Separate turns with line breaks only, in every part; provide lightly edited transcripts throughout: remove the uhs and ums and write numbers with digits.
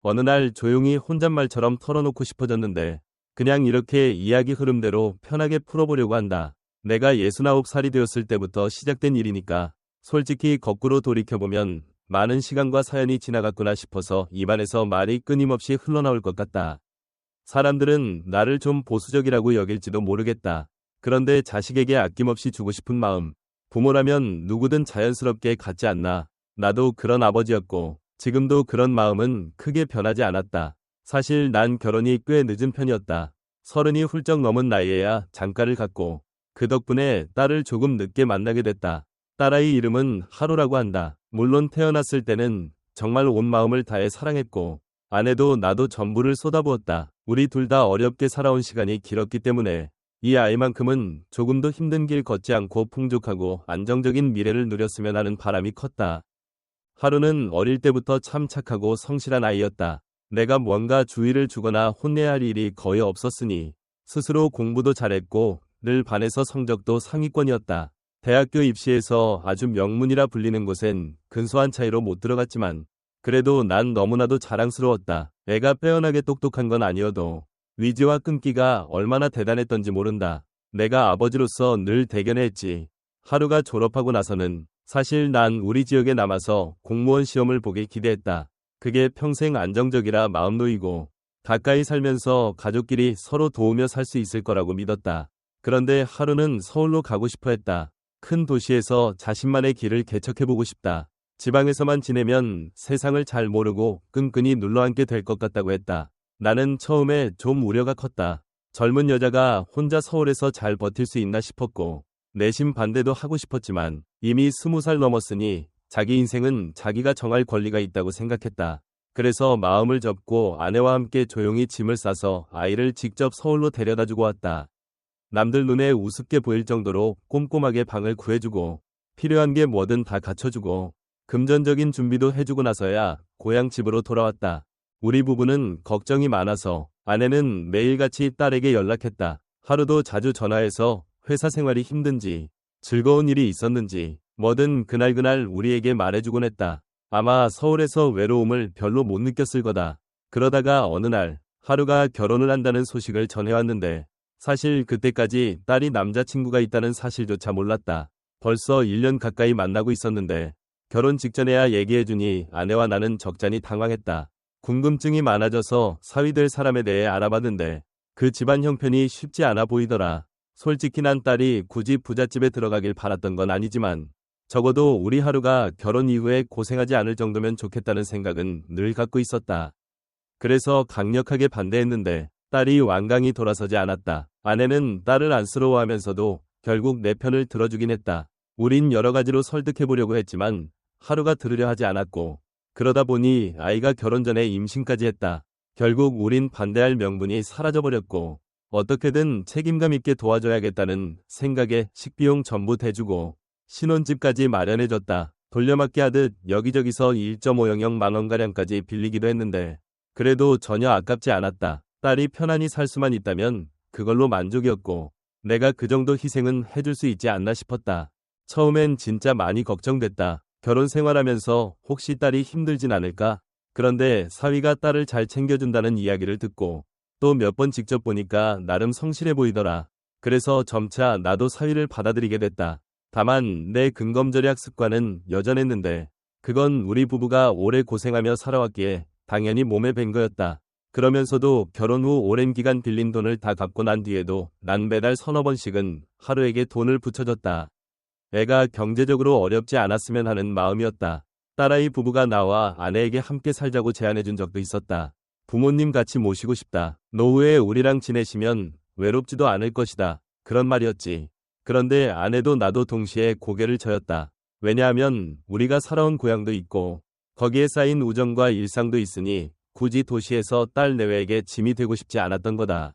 어느 날 조용히 혼잣말처럼 털어놓고 싶어졌는데 그냥 이렇게 이야기 흐름대로 편하게 풀어보려고 한다. 내가 69살이 되었을 때부터 시작된 일이니까 솔직히 거꾸로 돌이켜보면 많은 시간과 사연이 지나갔구나 싶어서 입안에서 말이 끊임없이 흘러나올 것 같다. 사람들은 나를 좀 보수적이라고 여길지도 모르겠다. 그런데 자식에게 아낌없이 주고 싶은 마음, 부모라면 누구든 자연스럽게 갖지 않나. 나도 그런 아버지였고 지금도 그런 마음은 크게 변하지 않았다. 사실 난 결혼이 꽤 늦은 편이었다. 30이 훌쩍 넘은 나이에야 장가를 갔고 그 덕분에 딸을 조금 늦게 만나게 됐다. 딸아이 이름은 하루라고 한다. 물론 태어났을 때는 정말 온 마음을 다해 사랑했고 아내도 나도 전부를 쏟아부었다. 우리 둘 다 어렵게 살아온 시간이 길었기 때문에 이 아이만큼은 조금도 힘든 길 걷지 않고 풍족하고 안정적인 미래를 누렸으면 하는 바람이 컸다. 하루는 어릴 때부터 참 착하고 성실한 아이였다. 내가 뭔가 주의를 주거나 혼내야 할 일이 거의 없었으니 스스로 공부도 잘했고 늘 반에서 성적도 상위권이었다. 대학교 입시에서 아주 명문이라 불리는 곳엔 근소한 차이로 못 들어갔지만 그래도 난 너무나도 자랑스러웠다. 애가 빼어나게 똑똑한 건 아니어도 위지와 끈기가 얼마나 대단했던지 모른다. 내가 아버지로서 늘 대견했지. 하루가 졸업하고 나서는 사실 난 우리 지역에 남아서 공무원 시험을 보길 기대했다. 그게 평생 안정적이라 마음 놓이고 가까이 살면서 가족끼리 서로 도우며 살 수 있을 거라고 믿었다. 그런데 하루는 서울로 가고 싶어 했다. 큰 도시에서 자신만의 길을 개척해보고 싶다. 지방에서만 지내면 세상을 잘 모르고 끈끈이 눌러앉게 될 것 같다고 했다. 나는 처음에 좀 우려가 컸다. 젊은 여자가 혼자 서울에서 잘 버틸 수 있나 싶었고 내심 반대도 하고 싶었지만 이미 20살 넘었으니 자기 인생은 자기가 정할 권리가 있다고 생각했다. 그래서 마음을 접고 아내와 함께 조용히 짐을 싸서 아이를 직접 서울로 데려다주고 왔다. 남들 눈에 우습게 보일 정도로 꼼꼼하게 방을 구해주고 필요한 게 뭐든 다 갖춰주고 금전적인 준비도 해주고 나서야 고향 집으로 돌아왔다. 우리 부부는 걱정이 많아서 아내는 매일같이 딸에게 연락했다. 하루도 자주 전화해서 회사 생활이 힘든지 즐거운 일이 있었는지 뭐든 그날그날 우리에게 말해주곤 했다. 아마 서울에서 외로움을 별로 못 느꼈을 거다. 그러다가 어느 날 하루가 결혼을 한다는 소식을 전해왔는데 사실 그때까지 딸이 남자친구가 있다는 사실조차 몰랐다. 벌써 1년 가까이 만나고 있었는데 결혼 직전에야 얘기해주니 아내와 나는 적잖이 당황했다. 궁금증이 많아져서 사위될 사람에 대해 알아봤는데 그 집안 형편이 쉽지 않아 보이더라. 솔직히 난 딸이 굳이 부잣집에 들어가길 바랐던 건 아니지만 적어도 우리 하루가 결혼 이후에 고생하지 않을 정도면 좋겠다는 생각은 늘 갖고 있었다. 그래서 강력하게 반대했는데 딸이 완강히 돌아서지 않았다. 아내는 딸을 안쓰러워하면서도 결국 내 편을 들어주긴 했다. 우린 여러 가지로 설득해보려고 했지만 하루가 들으려 하지 않았고 그러다 보니 아이가 결혼 전에 임신까지 했다. 결국 우린 반대할 명분이 사라져버렸고 어떻게든 책임감 있게 도와줘야겠다는 생각에 식비용 전부 대주고 신혼집까지 마련해줬다. 돌려막기 하듯 여기저기서 1.500만 원가량까지 빌리기도 했는데 그래도 전혀 아깝지 않았다. 딸이 편안히 살 수만 있다면 그걸로 만족이었고 내가 그 정도 희생은 해줄 수 있지 않나 싶었다. 처음엔 진짜 많이 걱정됐다. 결혼 생활하면서 혹시 딸이 힘들진 않을까? 그런데 사위가 딸을 잘 챙겨준다는 이야기를 듣고 또 몇 번 직접 보니까 나름 성실해 보이더라. 그래서 점차 나도 사위를 받아들이게 됐다. 다만 내 근검절약 습관은 여전했는데 그건 우리 부부가 오래 고생하며 살아왔기에 당연히 몸에 밴 거였다. 그러면서도 결혼 후 오랜 기간 빌린 돈을 다 갚고 난 뒤에도 난 매달 서너 번씩은 하루에게 돈을 붙여줬다. 애가 경제적으로 어렵지 않았으면 하는 마음이었다. 딸아이 부부가 나와 아내에게 함께 살자고 제안해준 적도 있었다. 부모님 같이 모시고 싶다. 노후에 우리랑 지내시면 외롭지도 않을 것이다. 그런 말이었지. 그런데 아내도 나도 동시에 고개를 저었다. 왜냐하면 우리가 살아온 고향도 있고 거기에 쌓인 우정과 일상도 있으니 굳이 도시에서 딸 내외에게 짐이 되고 싶지 않았던 거다.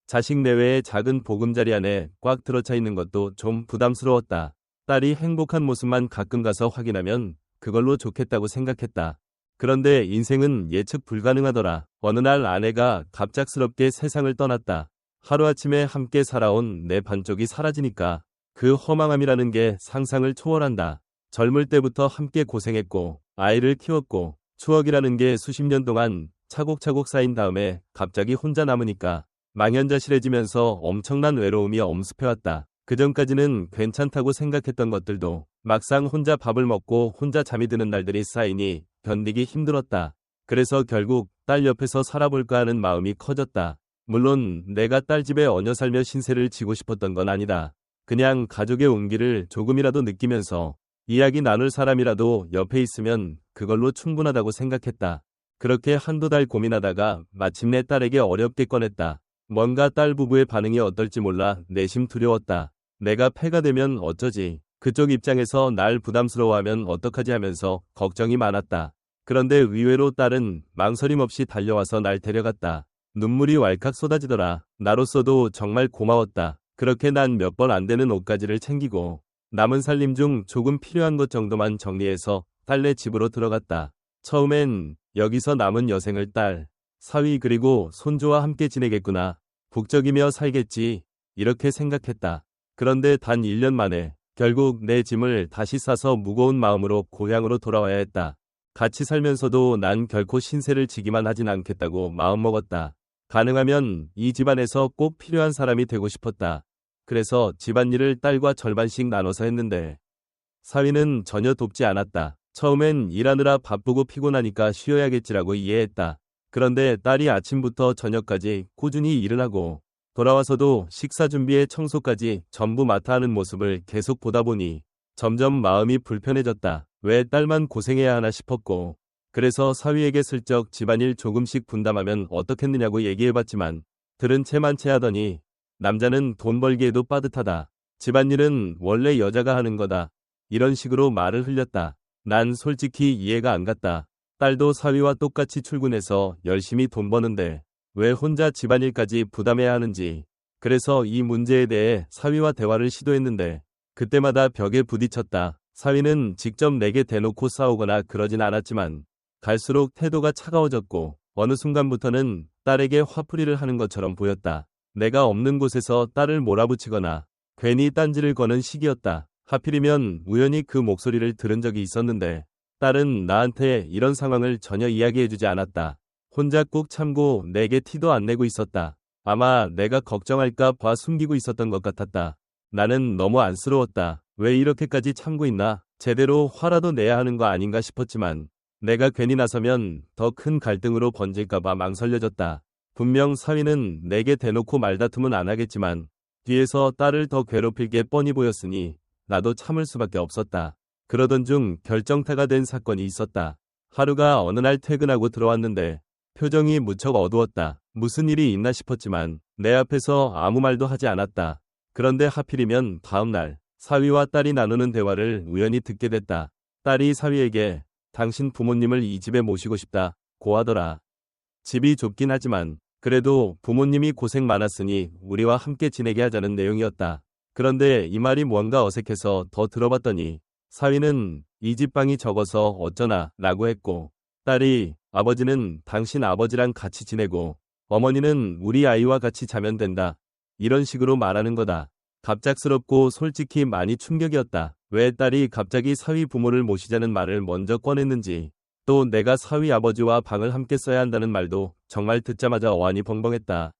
자식 내외의 작은 보금자리 안에 꽉 들어차 있는 것도 좀 부담스러웠다. 딸이 행복한 모습만 가끔 가서 확인하면 그걸로 좋겠다고 생각했다. 그런데 인생은 예측 불가능하더라. 어느 날 아내가 갑작스럽게 세상을 떠났다. 하루아침에 함께 살아온 내 반쪽이 사라지니까 그 허망함이라는 게 상상을 초월한다. 젊을 때부터 함께 고생했고 아이를 키웠고 추억이라는 게 수십 년 동안 차곡차곡 쌓인 다음에 갑자기 혼자 남으니까 망연자실해지면서 엄청난 외로움이 엄습해왔다. 그전까지는 괜찮다고 생각했던 것들도 막상 혼자 밥을 먹고 혼자 잠이 드는 날들이 쌓이니 견디기 힘들었다. 그래서 결국 딸 옆에서 살아볼까 하는 마음이 커졌다. 물론 내가 딸 집에 얹어 살며 신세를 지고 싶었던 건 아니다. 그냥 가족의 온기를 조금이라도 느끼면서 이야기 나눌 사람이라도 옆에 있으면 그걸로 충분하다고 생각했다. 그렇게 한두 달 고민하다가 마침내 딸에게 어렵게 꺼냈다. 뭔가 딸 부부의 반응이 어떨지 몰라 내심 두려웠다. 내가 폐가 되면 어쩌지? 그쪽 입장에서 날 부담스러워하면 어떡하지 하면서 걱정이 많았다. 그런데 의외로 딸은 망설임 없이 달려와서 날 데려갔다. 눈물이 왈칵 쏟아지더라. 나로서도 정말 고마웠다. 그렇게 난 몇 번 안 되는 옷가지를 챙기고 남은 살림 중 조금 필요한 것 정도만 정리해서 딸네 집으로 들어갔다. 처음엔 여기서 남은 여생을 딸, 사위 그리고 손주와 함께 지내겠구나. 북적이며 살겠지. 이렇게 생각했다. 그런데 단 1년 만에 결국 내 짐을 다시 싸서 무거운 마음으로 고향으로 돌아와야 했다. 같이 살면서도 난 결코 신세를 지기만 하진 않겠다고 마음먹었다. 가능하면 이 집안에서 꼭 필요한 사람이 되고 싶었다. 그래서 집안일을 딸과 절반씩 나눠서 했는데 사위는 전혀 돕지 않았다. 처음엔 일하느라 바쁘고 피곤하니까 쉬어야겠지라고 이해했다. 그런데 딸이 아침부터 저녁까지 꾸준히 일을 하고 돌아와서도 식사 준비에 청소까지 전부 맡아 하는 모습을 계속 보다 보니 점점 마음이 불편해졌다. 왜 딸만 고생해야 하나 싶었고 그래서 사위에게 슬쩍 집안일 조금씩 분담하면 어떻겠느냐고 얘기해봤지만 들은 채만 채하더니 남자는 돈 벌기에도 빠듯하다. 집안일은 원래 여자가 하는 거다. 이런 식으로 말을 흘렸다. 난 솔직히 이해가 안 갔다. 딸도 사위와 똑같이 출근해서 열심히 돈 버는데 왜 혼자 집안일까지 부담해야 하는지. 그래서 이 문제에 대해 사위와 대화를 시도했는데 그때마다 벽에 부딪혔다. 사위는 직접 내게 대놓고 싸우거나 그러진 않았지만 갈수록 태도가 차가워졌고 어느 순간부터는 딸에게 화풀이를 하는 것처럼 보였다. 내가 없는 곳에서 딸을 몰아붙이거나 괜히 딴지를 거는 시기였다. 하필이면 우연히 그 목소리를 들은 적이 있었는데 딸은 나한테 이런 상황을 전혀 이야기해주지 않았다. 혼자 꾹 참고 내게 티도 안 내고 있었다. 아마 내가 걱정할까 봐 숨기고 있었던 것 같았다. 나는 너무 안쓰러웠다. 왜 이렇게까지 참고 있나? 제대로 화라도 내야 하는 거 아닌가 싶었지만 내가 괜히 나서면 더 큰 갈등으로 번질까봐 망설여졌다. 분명 사위는 내게 대놓고 말다툼은 안 하겠지만 뒤에서 딸을 더 괴롭힐 게 뻔히 보였으니 나도 참을 수밖에 없었다. 그러던 중 결정타가 된 사건이 있었다. 하루가 어느 날 퇴근하고 들어왔는데 표정이 무척 어두웠다. 무슨 일이 있나 싶었지만 내 앞에서 아무 말도 하지 않았다. 그런데 하필이면 다음 날 사위와 딸이 나누는 대화를 우연히 듣게 됐다. 딸이 사위에게 당신 부모님을 이 집에 모시고 싶다고 하더라. 집이 좁긴 하지만 그래도 부모님이 고생 많았으니 우리와 함께 지내게 하자는 내용이었다. 그런데 이 말이 뭔가 어색해서 더 들어봤더니 사위는 이 집 방이 적어서 어쩌나 라고 했고 딸이 아버지는 당신 아버지랑 같이 지내고 어머니는 우리 아이와 같이 자면 된다. 이런 식으로 말하는 거다. 갑작스럽고 솔직히 많이 충격이었다. 왜 딸이 갑자기 사위 부모를 모시자는 말을 먼저 꺼냈는지 또 내가 사위 아버지와 방을 함께 써야 한다는 말도 정말 듣자마자 어안이 벙벙했다.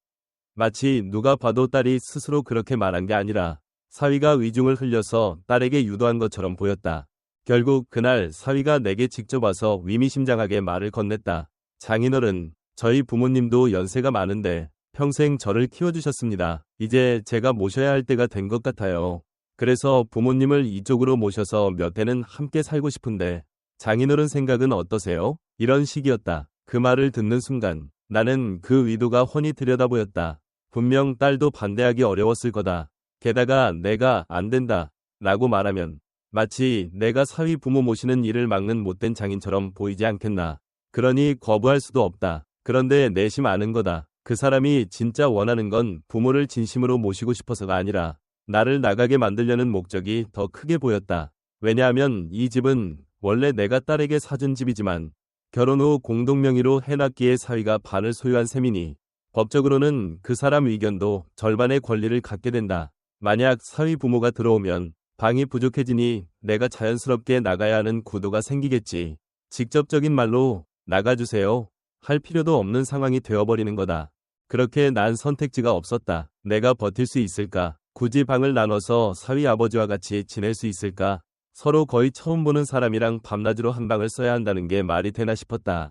마치 누가 봐도 딸이 스스로 그렇게 말한 게 아니라 사위가 의중을 흘려서 딸에게 유도한 것처럼 보였다. 결국 그날 사위가 내게 직접 와서 위미심장하게 말을 건넸다. 장인어른, 저희 부모님도 연세가 많은데 평생 저를 키워주셨습니다. 이제 제가 모셔야 할 때가 된 것 같아요. 그래서 부모님을 이쪽으로 모셔서 몇 해는 함께 살고 싶은데 장인어른 생각은 어떠세요? 이런 식이었다. 그 말을 듣는 순간 나는 그 의도가 훤히 들여다보였다. 분명 딸도 반대하기 어려웠을 거다. 게다가 내가 안 된다 라고 말하면 마치 내가 사위 부모 모시는 일을 막는 못된 장인처럼 보이지 않겠나. 그러니 거부할 수도 없다. 그런데 내심 아는 거다. 그 사람이 진짜 원하는 건 부모를 진심으로 모시고 싶어서가 아니라 나를 나가게 만들려는 목적이 더 크게 보였다. 왜냐하면 이 집은 원래 내가 딸에게 사준 집이지만 결혼 후 공동명의로 해놨기에 사위가 반을 소유한 셈이니 법적으로는 그 사람 의견도 절반의 권리를 갖게 된다. 만약 사위 부모가 들어오면 방이 부족해지니 내가 자연스럽게 나가야 하는 구도가 생기겠지. 직접적인 말로 나가주세요 할 필요도 없는 상황이 되어버리는 거다. 그렇게 난 선택지가 없었다. 내가 버틸 수 있을까? 굳이 방을 나눠서 사위 아버지와 같이 지낼 수 있을까? 서로 거의 처음 보는 사람이랑 밤낮으로 한 방을 써야 한다는 게 말이 되나 싶었다.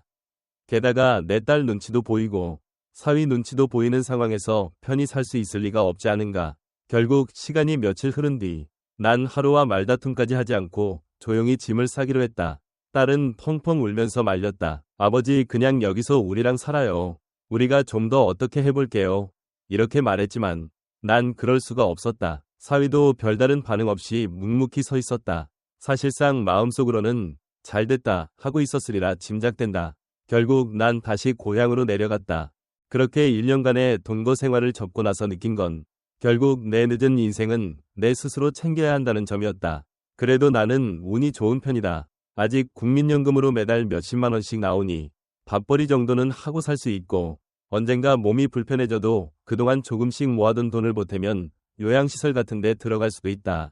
게다가 내 딸 눈치도 보이고 사위 눈치도 보이는 상황에서 편히 살 수 있을 리가 없지 않은가. 결국 시간이 며칠 흐른 뒤 난 하루와 말다툼까지 하지 않고 조용히 짐을 싸기로 했다. 딸은 펑펑 울면서 말렸다. 아버지 그냥 여기서 우리랑 살아요. 우리가 좀 더 어떻게 해볼게요. 이렇게 말했지만 난 그럴 수가 없었다. 사위도 별다른 반응 없이 묵묵히 서 있었다. 사실상 마음속으로는 잘됐다 하고 있었으리라 짐작된다. 결국 난 다시 고향으로 내려갔다. 그렇게 1년간의 동거 생활을 접고 나서 느낀 건 결국 내 늦은 인생은 내 스스로 챙겨야 한다는 점이었다. 그래도 나는 운이 좋은 편이다. 아직 국민연금으로 매달 몇십만 원씩 나오니 밥벌이 정도는 하고 살 수 있고 언젠가 몸이 불편해져도 그동안 조금씩 모아둔 돈을 보태면 요양시설 같은 데 들어갈 수도 있다.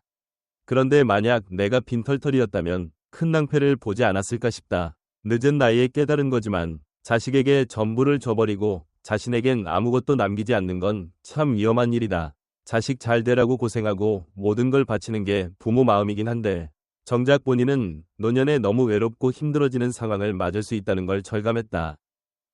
그런데 만약 내가 빈털털이었다면 큰 낭패를 보지 않았을까 싶다. 늦은 나이에 깨달은 거지만 자식에게 전부를 줘버리고 자신에겐 아무것도 남기지 않는 건 참 위험한 일이다. 자식 잘 되라고 고생하고 모든 걸 바치는 게 부모 마음이긴 한데 정작 본인은 노년에 너무 외롭고 힘들어지는 상황을 맞을 수 있다는 걸 절감했다.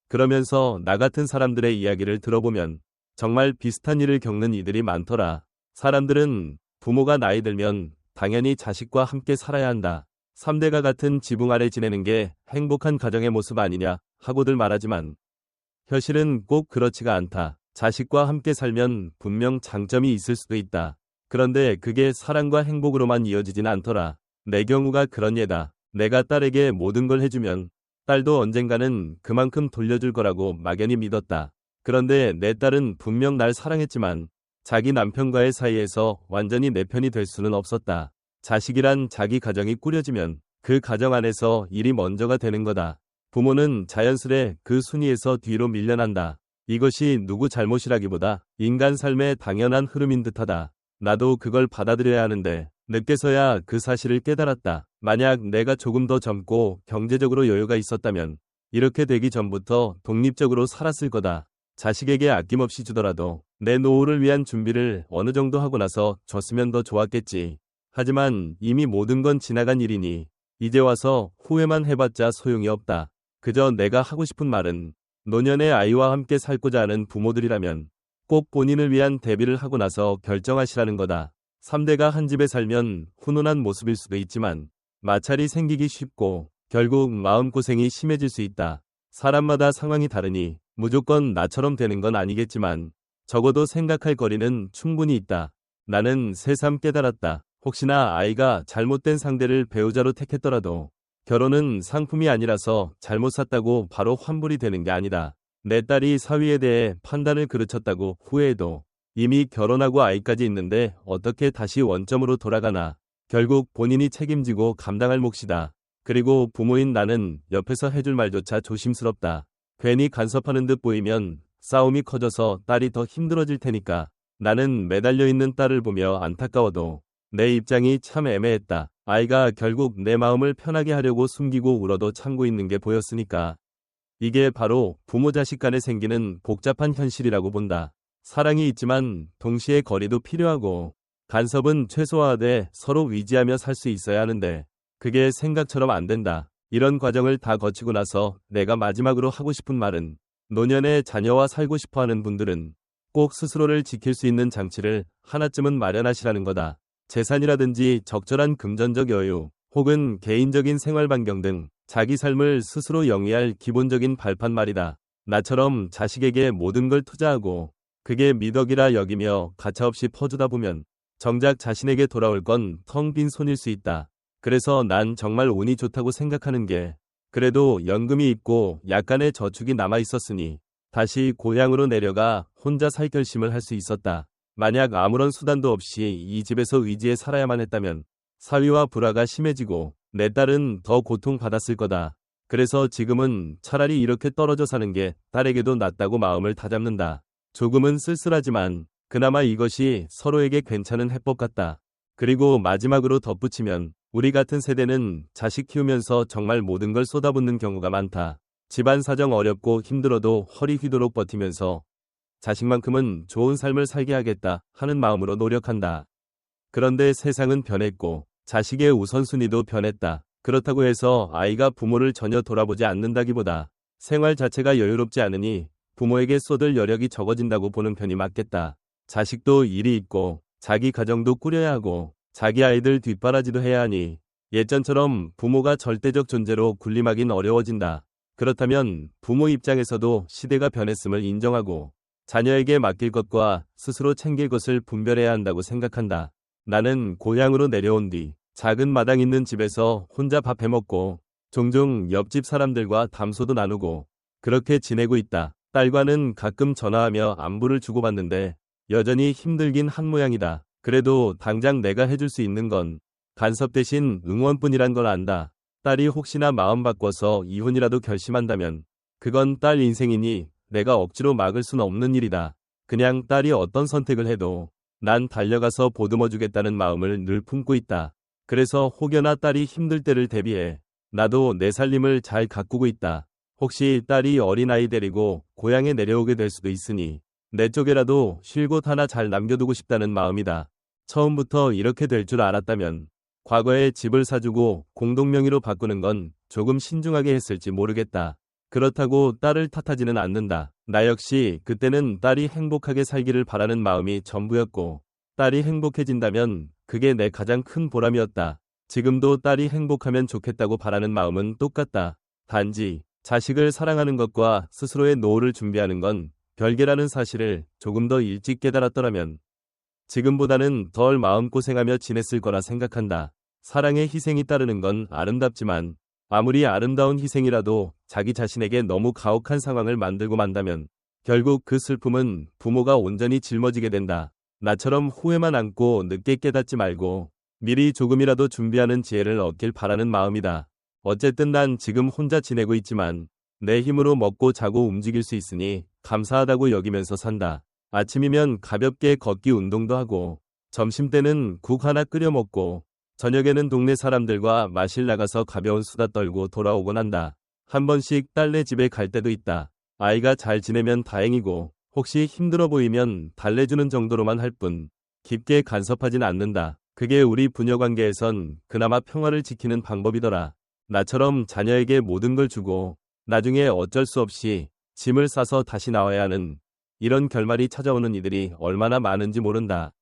그러면서 나 같은 사람들의 이야기를 들어보면 정말 비슷한 일을 겪는 이들이 많더라. 사람들은 부모가 나이 들면 당연히 자식과 함께 살아야 한다. 3대가 같은 지붕 아래 지내는 게 행복한 가정의 모습 아니냐 하고들 말하지만 현실은 꼭 그렇지가 않다. 자식과 함께 살면 분명 장점이 있을 수도 있다. 그런데 그게 사랑과 행복으로만 이어지진 않더라. 내 경우가 그런 예다. 내가 딸에게 모든 걸 해주면 딸도 언젠가는 그만큼 돌려줄 거라고 막연히 믿었다. 그런데 내 딸은 분명 날 사랑했지만 자기 남편과의 사이에서 완전히 내 편이 될 수는 없었다. 자식이란 자기 가정이 꾸려지면 그 가정 안에서 일이 먼저가 되는 거다. 부모는 자연스레 그 순위에서 뒤로 밀려난다. 이것이 누구 잘못이라기보다 인간 삶의 당연한 흐름인 듯하다. 나도 그걸 받아들여야 하는데 늦게서야 그 사실을 깨달았다. 만약 내가 조금 더 젊고 경제적으로 여유가 있었다면 이렇게 되기 전부터 독립적으로 살았을 거다. 자식에게 아낌없이 주더라도 내 노후를 위한 준비를 어느 정도 하고 나서 줬으면 더 좋았겠지. 하지만 이미 모든 건 지나간 일이니 이제 와서 후회만 해봤자 소용이 없다. 그저 내가 하고 싶은 말은 노년의 아이와 함께 살고자 하는 부모들이라면 꼭 본인을 위한 대비를 하고 나서 결정하시라는 거다. 3대가 한 집에 살면 훈훈한 모습일 수도 있지만 마찰이 생기기 쉽고 결국 마음고생이 심해질 수 있다. 사람마다 상황이 다르니 무조건 나처럼 되는 건 아니겠지만 적어도 생각할 거리는 충분히 있다. 나는 새삼 깨달았다. 혹시나 아이가 잘못된 상대를 배우자로 택했더라도 결혼은 상품이 아니라서 잘못 샀다고 바로 환불이 되는 게 아니다. 내 딸이 사위에 대해 판단을 그르쳤다고 후회해도 이미 결혼하고 아이까지 있는데 어떻게 다시 원점으로 돌아가나. 결국 본인이 책임지고 감당할 몫이다. 그리고 부모인 나는 옆에서 해줄 말조차 조심스럽다. 괜히 간섭하는 듯 보이면 싸움이 커져서 딸이 더 힘들어질 테니까. 나는 매달려 있는 딸을 보며 안타까워도 내 입장이 참 애매했다. 아이가 결국 내 마음을 편하게 하려고 숨기고 울어도 참고 있는 게 보였으니까. 이게 바로 부모 자식 간에 생기는 복잡한 현실이라고 본다. 사랑이 있지만 동시에 거리도 필요하고 간섭은 최소화하되 서로 위지하며 살 수 있어야 하는데 그게 생각처럼 안 된다. 이런 과정을 다 거치고 나서 내가 마지막으로 하고 싶은 말은 노년에 자녀와 살고 싶어하는 분들은 꼭 스스로를 지킬 수 있는 장치를 하나쯤은 마련하시라는 거다. 재산이라든지 적절한 금전적 여유 혹은 개인적인 생활 반경 등 자기 삶을 스스로 영위할 기본적인 발판 말이다. 나처럼 자식에게 모든 걸 투자하고 그게 미덕이라 여기며 가차없이 퍼주다 보면 정작 자신에게 돌아올 건 텅 빈 손일 수 있다. 그래서 난 정말 운이 좋다고 생각하는 게 그래도 연금이 있고 약간의 저축이 남아 있었으니 다시 고향으로 내려가 혼자 살 결심을 할 수 있었다. 만약 아무런 수단도 없이 이 집에서 의지해 살아야만 했다면 사위와 불화가 심해지고 내 딸은 더 고통받았을 거다. 그래서 지금은 차라리 이렇게 떨어져 사는 게 딸에게도 낫다고 마음을 다잡는다. 조금은 쓸쓸하지만 그나마 이것이 서로에게 괜찮은 해법 같다. 그리고 마지막으로 덧붙이면 우리 같은 세대는 자식 키우면서 정말 모든 걸 쏟아붓는 경우가 많다. 집안 사정 어렵고 힘들어도 허리 휘도록 버티면서 자식만큼은 좋은 삶을 살게 하겠다 하는 마음으로 노력한다. 그런데 세상은 변했고 자식의 우선순위도 변했다. 그렇다고 해서 아이가 부모를 전혀 돌아보지 않는다기보다 생활 자체가 여유롭지 않으니 부모에게 쏟을 여력이 적어진다고 보는 편이 맞겠다. 자식도 일이 있고 자기 가정도 꾸려야 하고 자기 아이들 뒷바라지도 해야 하니 예전처럼 부모가 절대적 존재로 군림하긴 어려워진다. 그렇다면 부모 입장에서도 시대가 변했음을 인정하고 자녀에게 맡길 것과 스스로 챙길 것을 분별해야 한다고 생각한다. 나는 고향으로 내려온 뒤 작은 마당 있는 집에서 혼자 밥 해먹고 종종 옆집 사람들과 담소도 나누고 그렇게 지내고 있다. 딸과는 가끔 전화하며 안부를 주고받는데 여전히 힘들긴 한 모양이다. 그래도 당장 내가 해줄 수 있는 건 간섭 대신 응원뿐이란 걸 안다. 딸이 혹시나 마음 바꿔서 이혼이라도 결심한다면 그건 딸 인생이니 내가 억지로 막을 수는 없는 일이다. 그냥 딸이 어떤 선택을 해도 난 달려가서 보듬어주겠다는 마음을 늘 품고 있다. 그래서 혹여나 딸이 힘들 때를 대비해 나도 내 살림을 잘 가꾸고 있다. 혹시 딸이 어린아이 데리고 고향에 내려오게 될 수도 있으니 내 쪽에라도 쉴 곳 하나 잘 남겨두고 싶다는 마음이다. 처음부터 이렇게 될 줄 알았다면 과거에 집을 사주고 공동명의로 바꾸는 건 조금 신중하게 했을지 모르겠다. 그렇다고 딸을 탓하지는 않는다. 나 역시 그때는 딸이 행복하게 살기를 바라는 마음이 전부였고 딸이 행복해진다면 그게 내 가장 큰 보람이었다. 지금도 딸이 행복하면 좋겠다고 바라는 마음은 똑같다. 단지 자식을 사랑하는 것과 스스로의 노후를 준비하는 건 별개라는 사실을 조금 더 일찍 깨달았더라면 지금보다는 덜 마음고생하며 지냈을 거라 생각한다. 사랑의 희생이 따르는 건 아름답지만 아무리 아름다운 희생이라도 자기 자신에게 너무 가혹한 상황을 만들고 만다면 결국 그 슬픔은 부모가 온전히 짊어지게 된다. 나처럼 후회만 안고 늦게 깨닫지 말고 미리 조금이라도 준비하는 지혜를 얻길 바라는 마음이다. 어쨌든 난 지금 혼자 지내고 있지만 내 힘으로 먹고 자고 움직일 수 있으니 감사하다고 여기면서 산다. 아침이면 가볍게 걷기 운동도 하고 점심때는 국 하나 끓여 먹고 저녁에는 동네 사람들과 마실 나가서 가벼운 수다 떨고 돌아오곤 한다. 한 번씩 딸네 집에 갈 때도 있다. 아이가 잘 지내면 다행이고 혹시 힘들어 보이면 달래주는 정도로만 할 뿐 깊게 간섭하진 않는다. 그게 우리 부녀관계에선 그나마 평화를 지키는 방법이더라. 나처럼 자녀에게 모든 걸 주고 나중에 어쩔 수 없이 짐을 싸서 다시 나와야 하는 이런 결말이 찾아오는 이들이 얼마나 많은지 모른다.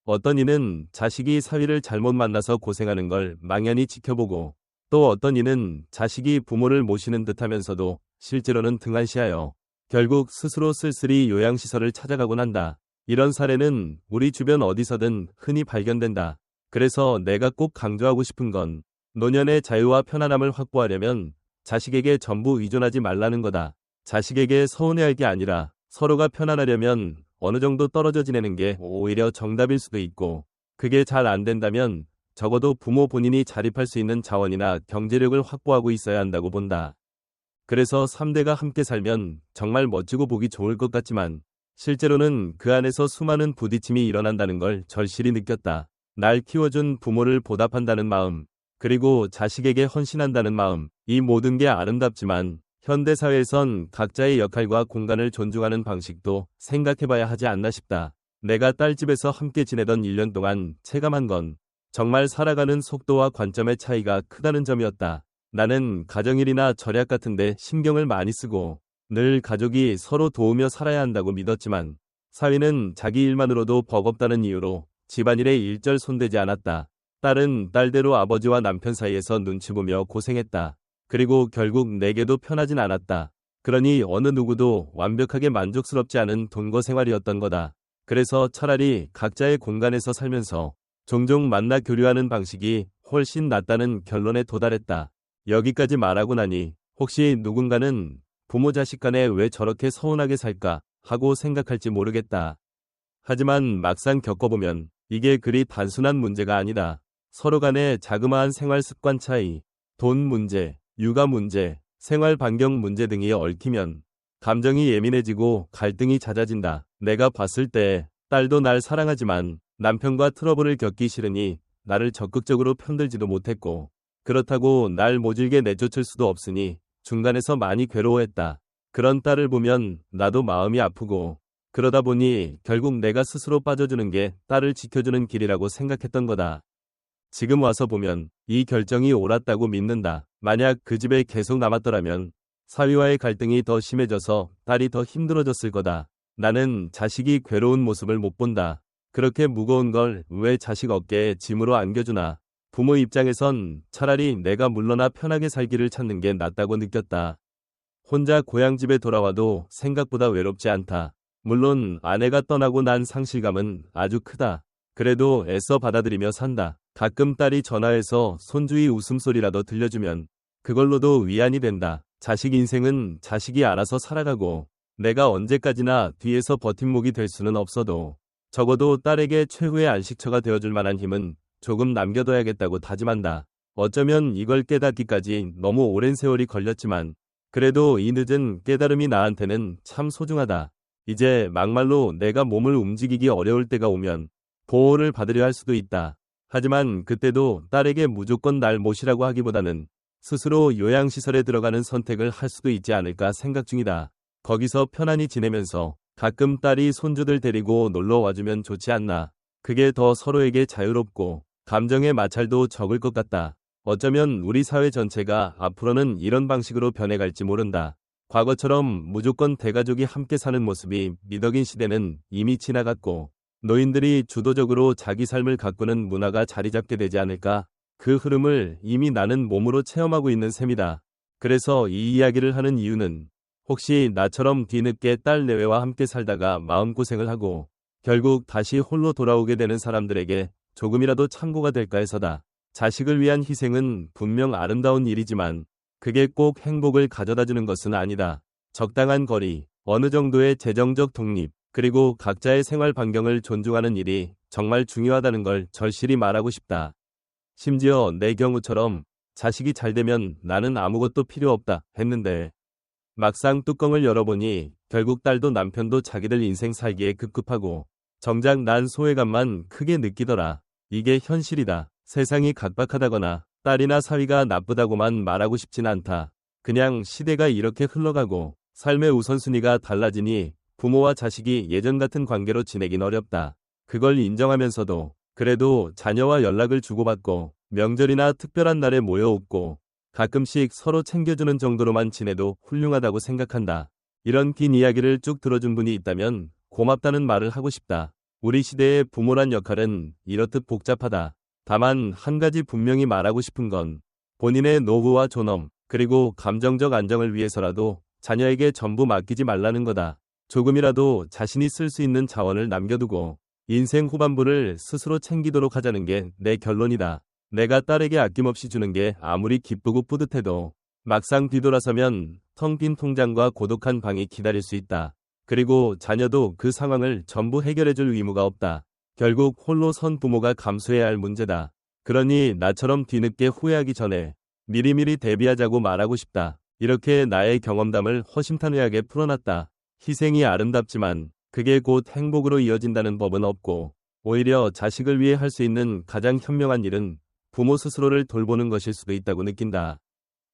어떤 이는 자식이 사위를 잘못 만나서 고생하는 걸 망연히 지켜보고 또 어떤 이는 자식이 부모를 모시는 듯하면서도 실제로는 등한시하여 결국 스스로 쓸쓸히 요양시설을 찾아가곤 한다. 이런 사례는 우리 주변 어디서든 흔히 발견된다. 그래서 내가 꼭 강조하고 싶은 건 노년의 자유와 편안함을 확보하려면 자식에게 전부 의존하지 말라는 거다. 자식에게 서운해할 게 아니라 서로가 편안하려면 어느 정도 떨어져 지내는 게 오히려 정답일 수도 있고 그게 잘 안 된다면 적어도 부모 본인이 자립할 수 있는 자원이나 경제력을 확보하고 있어야 한다고 본다. 그래서 3대가 함께 살면 정말 멋지고 보기 좋을 것 같지만 실제로는 그 안에서 수많은 부딪힘이 일어난다는 걸 절실히 느꼈다. 날 키워준 부모를 보답한다는 마음, 그리고 자식에게 헌신한다는 마음, 이 모든 게 아름답지만 현대사회에선 각자의 역할과 공간을 존중하는 방식도 생각해봐야 하지 않나 싶다. 내가 딸집에서 함께 지내던 1년 동안 체감한 건 정말 살아가는 속도와 관점의 차이가 크다는 점이었다. 나는 가정일이나 절약 같은데 신경을 많이 쓰고 늘 가족이 서로 도우며 살아야 한다고 믿었지만 사위는 자기 일만으로도 버겁다는 이유로 집안일에 일절 손대지 않았다. 딸은 딸대로 아버지와 남편 사이에서 눈치 보며 고생했다. 그리고 결국 내게도 편하진 않았다. 그러니 어느 누구도 완벽하게 만족스럽지 않은 동거 생활이었던 거다. 그래서 차라리 각자의 공간에서 살면서 종종 만나 교류하는 방식이 훨씬 낫다는 결론에 도달했다. 여기까지 말하고 나니 혹시 누군가는 부모 자식 간에 왜 저렇게 서운하게 살까 하고 생각할지 모르겠다. 하지만 막상 겪어보면 이게 그리 단순한 문제가 아니다. 서로 간의 자그마한 생활 습관 차이, 돈 문제, 육아 문제, 생활 반경 문제 등이 얽히면 감정이 예민해지고 갈등이 잦아진다. 내가 봤을 때 딸도 날 사랑하지만 남편과 트러블을 겪기 싫으니 나를 적극적으로 편들지도 못했고 그렇다고 날 모질게 내쫓을 수도 없으니 중간에서 많이 괴로워했다. 그런 딸을 보면 나도 마음이 아프고 그러다 보니 결국 내가 스스로 빠져주는 게 딸을 지켜주는 길이라고 생각했던 거다. 지금 와서 보면 이 결정이 옳았다고 믿는다. 만약 그 집에 계속 남았더라면 사위와의 갈등이 더 심해져서 딸이 더 힘들어졌을 거다. 나는 자식이 괴로운 모습을 못 본다. 그렇게 무거운 걸 왜 자식 어깨에 짐으로 안겨주나. 부모 입장에선 차라리 내가 물러나 편하게 살기를 찾는 게 낫다고 느꼈다. 혼자 고향집에 돌아와도 생각보다 외롭지 않다. 물론 아내가 떠나고 난 상실감은 아주 크다. 그래도 애써 받아들이며 산다. 가끔 딸이 전화해서 손주의 웃음소리라도 들려주면 그걸로도 위안이 된다. 자식 인생은 자식이 알아서 살아가고 내가 언제까지나 뒤에서 버팀목이 될 수는 없어도 적어도 딸에게 최후의 안식처가 되어줄 만한 힘은 조금 남겨둬야겠다고 다짐한다. 어쩌면 이걸 깨닫기까지 너무 오랜 세월이 걸렸지만 그래도 이 늦은 깨달음이 나한테는 참 소중하다. 이제 막말로 내가 몸을 움직이기 어려울 때가 오면 보호를 받으려 할 수도 있다. 하지만 그때도 딸에게 무조건 날 모시라고 하기보다는 스스로 요양시설에 들어가는 선택을 할 수도 있지 않을까 생각 중이다. 거기서 편안히 지내면서 가끔 딸이 손주들 데리고 놀러 와주면 좋지 않나. 그게 더 서로에게 자유롭고 감정의 마찰도 적을 것 같다. 어쩌면 우리 사회 전체가 앞으로는 이런 방식으로 변해갈지 모른다. 과거처럼 무조건 대가족이 함께 사는 모습이 미덕인 시대는 이미 지나갔고 노인들이 주도적으로 자기 삶을 가꾸는 문화가 자리 잡게 되지 않을까? 그 흐름을 이미 나는 몸으로 체험하고 있는 셈이다. 그래서 이 이야기를 하는 이유는 혹시 나처럼 뒤늦게 딸 내외와 함께 살다가 마음고생을 하고 결국 다시 홀로 돌아오게 되는 사람들에게 조금이라도 참고가 될까 해서다. 자식을 위한 희생은 분명 아름다운 일이지만 그게 꼭 행복을 가져다주는 것은 아니다. 적당한 거리, 어느 정도의 재정적 독립, 그리고 각자의 생활 반경을 존중하는 일이 정말 중요하다는 걸 절실히 말하고 싶다. 심지어 내 경우처럼 자식이 잘 되면 나는 아무것도 필요 없다 했는데 막상 뚜껑을 열어보니 결국 딸도 남편도 자기들 인생 살기에 급급하고 정작 난 소외감만 크게 느끼더라. 이게 현실이다. 세상이 각박하다거나 딸이나 사위가 나쁘다고만 말하고 싶진 않다. 그냥 시대가 이렇게 흘러가고 삶의 우선순위가 달라지니 부모와 자식이 예전 같은 관계로 지내긴 어렵다. 그걸 인정하면서도 그래도 자녀와 연락을 주고받고 명절이나 특별한 날에 모여 웃고 가끔씩 서로 챙겨주는 정도로만 지내도 훌륭하다고 생각한다. 이런 긴 이야기를 쭉 들어준 분이 있다면 고맙다는 말을 하고 싶다. 우리 시대의 부모란 역할은 이렇듯 복잡하다. 다만 한 가지 분명히 말하고 싶은 건 본인의 노후와 존엄 그리고 감정적 안정을 위해서라도 자녀에게 전부 맡기지 말라는 거다. 조금이라도 자신이 쓸 수 있는 자원을 남겨두고 인생 후반부를 스스로 챙기도록 하자는 게 내 결론이다. 내가 딸에게 아낌없이 주는 게 아무리 기쁘고 뿌듯해도 막상 뒤돌아서면 텅 빈 통장과 고독한 방이 기다릴 수 있다. 그리고 자녀도 그 상황을 전부 해결해줄 의무가 없다. 결국 홀로 선 부모가 감수해야 할 문제다. 그러니 나처럼 뒤늦게 후회하기 전에 미리미리 대비하자고 말하고 싶다. 이렇게 나의 경험담을 허심탄회하게 풀어놨다. 희생이 아름답지만 그게 곧 행복으로 이어진다는 법은 없고 오히려 자식을 위해 할 수 있는 가장 현명한 일은 부모 스스로를 돌보는 것일 수도 있다고 느낀다.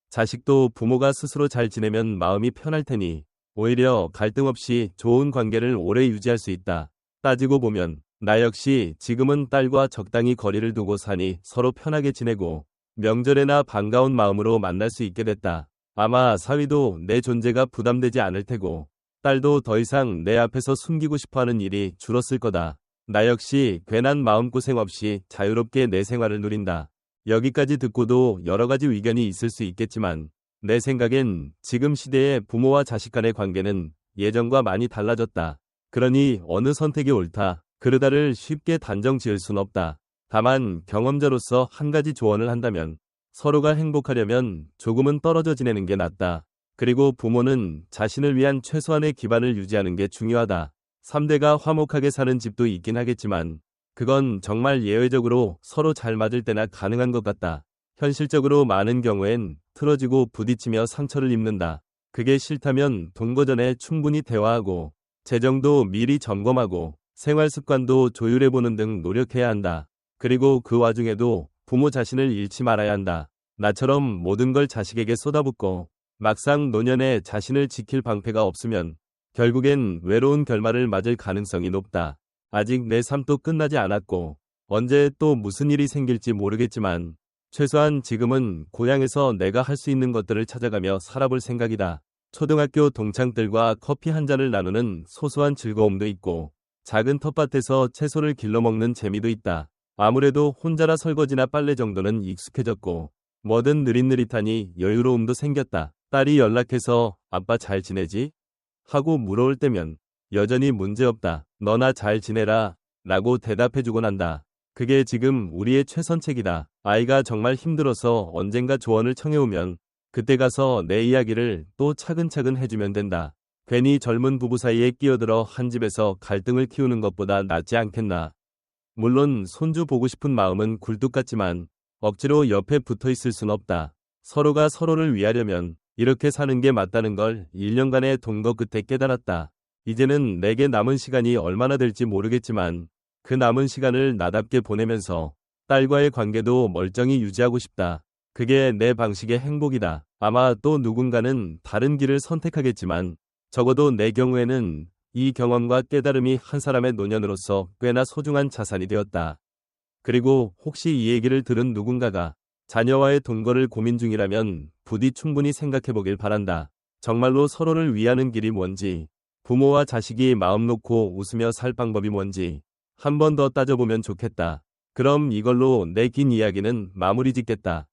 자식도 부모가 스스로 잘 지내면 마음이 편할 테니 오히려 갈등 없이 좋은 관계를 오래 유지할 수 있다. 따지고 보면 나 역시 지금은 딸과 적당히 거리를 두고 사니 서로 편하게 지내고 명절에나 반가운 마음으로 만날 수 있게 됐다. 아마 사위도 내 존재가 부담되지 않을 테고 딸도 더 이상 내 앞에서 숨기고 싶어하는 일이 줄었을 거다. 나 역시 괜한 마음고생 없이 자유롭게 내 생활을 누린다. 여기까지 듣고도 여러 가지 의견이 있을 수 있겠지만 내 생각엔 지금 시대의 부모와 자식 간의 관계는 예전과 많이 달라졌다. 그러니 어느 선택이 옳다, 그르다를 쉽게 단정 지을 순 없다. 다만 경험자로서 한 가지 조언을 한다면 서로가 행복하려면 조금은 떨어져 지내는 게 낫다. 그리고 부모는 자신을 위한 최소한의 기반을 유지하는 게 중요하다. 3대가 화목하게 사는 집도 있긴 하겠지만 그건 정말 예외적으로 서로 잘 맞을 때나 가능한 것 같다. 현실적으로 많은 경우엔 틀어지고 부딪히며 상처를 입는다. 그게 싫다면 동거 전에 충분히 대화하고 재정도 미리 점검하고 생활 습관도 조율해보는 등 노력해야 한다. 그리고 그 와중에도 부모 자신을 잃지 말아야 한다. 나처럼 모든 걸 자식에게 쏟아붓고 막상 노년에 자신을 지킬 방패가 없으면 결국엔 외로운 결말을 맞을 가능성이 높다. 아직 내 삶도 끝나지 않았고 언제 또 무슨 일이 생길지 모르겠지만 최소한 지금은 고향에서 내가 할 수 있는 것들을 찾아가며 살아볼 생각이다. 초등학교 동창들과 커피 한 잔을 나누는 소소한 즐거움도 있고 작은 텃밭에서 채소를 길러 먹는 재미도 있다. 아무래도 혼자라 설거지나 빨래 정도는 익숙해졌고 뭐든 느릿느릿하니 여유로움도 생겼다. 딸이 연락해서 아빠 잘 지내지? 하고 물어올 때면 여전히 문제없다. 너나 잘 지내라 라고 대답해주곤 한다. 그게 지금 우리의 최선책이다. 아이가 정말 힘들어서 언젠가 조언을 청해오면 그때 가서 내 이야기를 또 차근차근 해주면 된다. 괜히 젊은 부부 사이에 끼어들어 한 집에서 갈등을 키우는 것보다 낫지 않겠나. 물론 손주 보고 싶은 마음은 굴뚝 같지만 억지로 옆에 붙어 있을 순 없다. 서로가 서로를 위하려면 이렇게 사는 게 맞다는 걸 1년간의 동거 끝에 깨달았다. 이제는 내게 남은 시간이 얼마나 될지 모르겠지만 그 남은 시간을 나답게 보내면서 딸과의 관계도 멀쩡히 유지하고 싶다. 그게 내 방식의 행복이다. 아마 또 누군가는 다른 길을 선택하겠지만 적어도 내 경우에는 이 경험과 깨달음이 한 사람의 노년으로서 꽤나 소중한 자산이 되었다. 그리고 혹시 이 얘기를 들은 누군가가 자녀와의 동거를 고민 중이라면 부디 충분히 생각해보길 바란다. 정말로 서로를 위하는 길이 뭔지, 부모와 자식이 마음 놓고 웃으며 살 방법이 뭔지 한 번 더 따져보면 좋겠다. 그럼 이걸로 내 긴 이야기는 마무리 짓겠다.